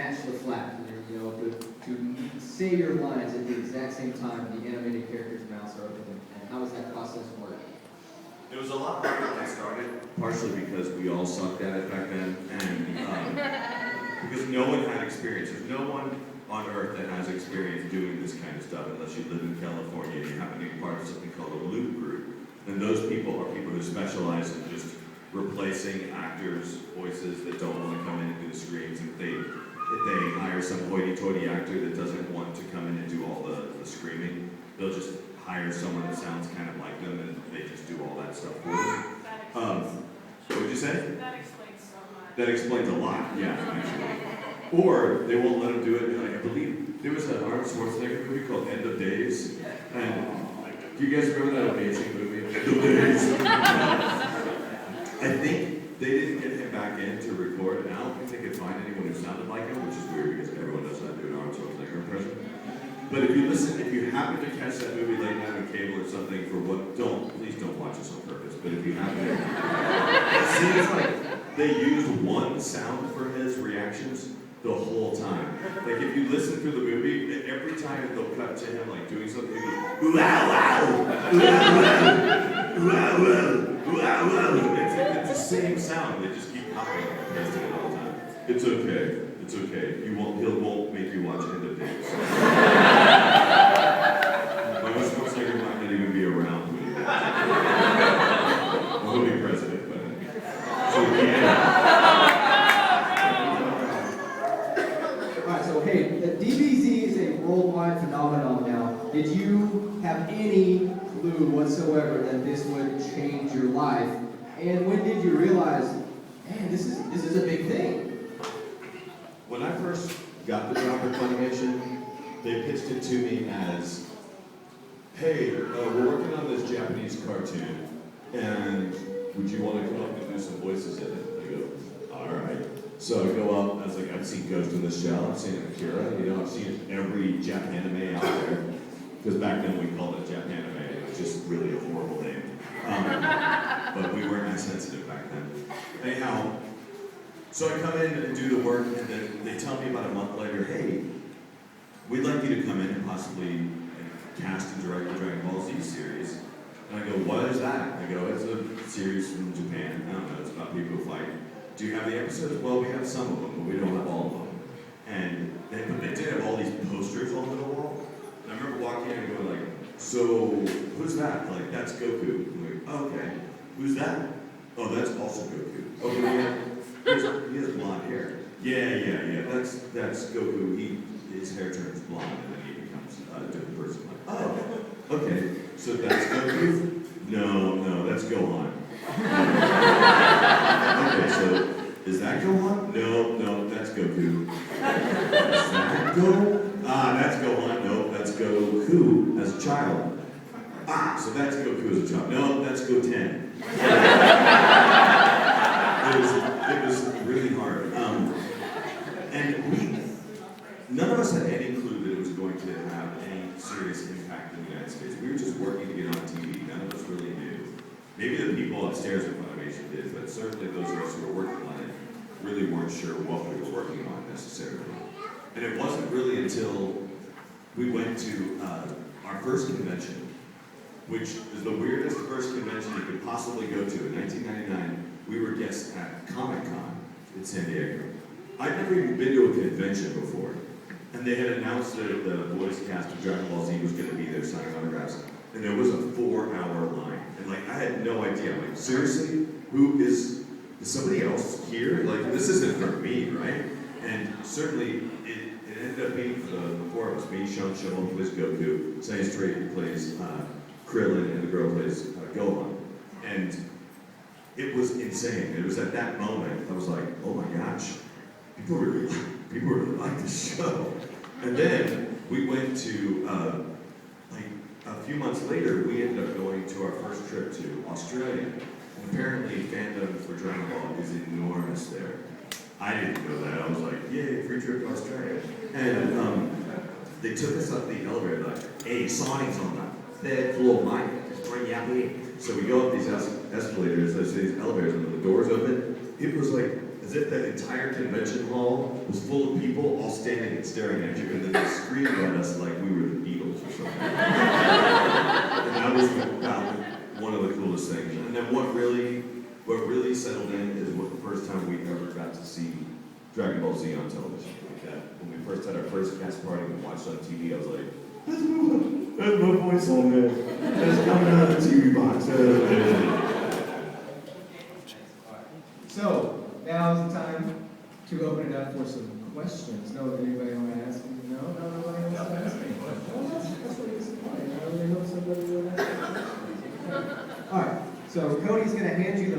match the flap, to say your lines at the exact same time the animated characters' mouths are open, and how does that process work? It was a lot harder when I started, partially because we all sucked at it back then, and because no one had experience. There's no one on Earth that has experience doing this kind of stuff unless you live in California and you happen to be part of something called a loop group. And those people are people who specialize in just replacing actors' voices that don't want to come in and do the screams. If they hire some hoity-toity actor that doesn't want to come in and do all the screaming, they'll just hire someone that sounds kind of like them, and they just do all that stuff for them. What would you say? That explains so much. That explains a lot, yeah, actually. Or they won't let them do it. Like, I believe there was an Arnold Schwarzenegger movie called End of Days, and do you guys remember that amazing movie, End of Days? I think they didn't get him back in to record, and I don't think they could find anyone who sounded like him, which is weird because everyone knows how to do an Arnold Schwarzenegger impression. But if you happen to catch that movie late night on cable or something, please don't watch this on purpose, but if you happen to, it seems like they used one sound for his reactions the whole time. Like if you listen through the movie, every time they'll cut to him like doing something, he goes, wow, wow, wow, wow, wow, wow, wow. It's the same sound, they just keep copying it all the time. It's okay. It's okay. He won't make you watch End of Days. My Schwarzenegger might not even be around when he does. He'll be president, but so yeah. Alright, so okay, the DBZ is a worldwide phenomenon now. Did you have any clue whatsoever that this would change your life? And when did you realize, man, this is a big thing? When I first got the job at Funimation, they pitched it to me as, hey, we're working on this Japanese cartoon, and would you want to come up and do some voices in it? I go, all right. So I go up, I was like, I've seen Ghost in the Shell, I've seen Akira, I've seen every Jap anime out there, because back then we called it Jap anime, it was just really a horrible name. But we weren't as sensitive back then. Anyhow, so I come in and do the work, and then they tell me about a month later, hey, we'd like you to come in and possibly cast and direct the Dragon Ball Z series. And I go, what is that? I go, it's a series from Japan. I don't know, it's about people who fight. Do you have the episodes? Well, we have some of them, but we don't have all of them. And they did have all these posters on the wall. And I remember walking in and going like, so who's that? Like, that's Goku. I'm like, oh, okay. Who's that? Oh, that's also Goku. Okay, yeah. He has blonde hair. Yeah. That's Goku. His hair turns blonde and then he becomes a different person. Like, oh, okay. So that's Goku? No, that's Gohan. Okay, so is that Gohan? No, that's Goku. Is that Gohan? That's Gohan. No, that's Goku as a child. So that's Goku as a child. No, that's Goten. It was really hard. And none of us had any clue that it was going to have any serious impact in the United States. We were just working to get on TV. None of us really knew. Maybe the people upstairs at Funimation did, but certainly those of us who were working on it really weren't sure what we were working on necessarily. And it wasn't really until we went to our first convention, which is the weirdest first convention you could possibly go to. In 1999, we were guests at Comic-Con in San Diego. I'd never even been to a convention before. And they had announced that the voice cast of Dragon Ball Z was going to be there signing autographs. And there was a 4-hour line. And like, I had no idea. I'm like, seriously? Is somebody else here? Like, this isn't for me, right? And certainly, it ended up being for the four of us. Me, Sean Shimon plays Goku, Science Trade plays Krillin, and the girl plays Gohan. And it was insane. It was at that moment, I was like, oh my gosh, people really like this show. And then we went to, like a few months later, we ended up going to our first trip to Australia. And apparently fandom for Dragon Ball is enormous there. I didn't know that. I was like, yay, free trip to Australia. And they took us up the elevator, like, hey, Sonic's on the third floor, mate. Just bring you up here. So we go up these escalators, these elevators, and when the doors open, it was like a as if that entire convention hall was full of people all standing and staring at you, and then they screamed at us like we were the Beatles or something. And that was about one of the coolest things. And then what really settled in is what the first time we ever got to see Dragon Ball Z on television. Like that. When we first had our first cast party and we watched on TV, I was like, that's my voice on there. That's coming out of the TV box. So, now's the time to open it up for some questions. No, anybody want to ask me? No, nobody wants to ask me. Well, that's really disappointing. I really hope somebody would ask me. All right, so Cody's going to hand you the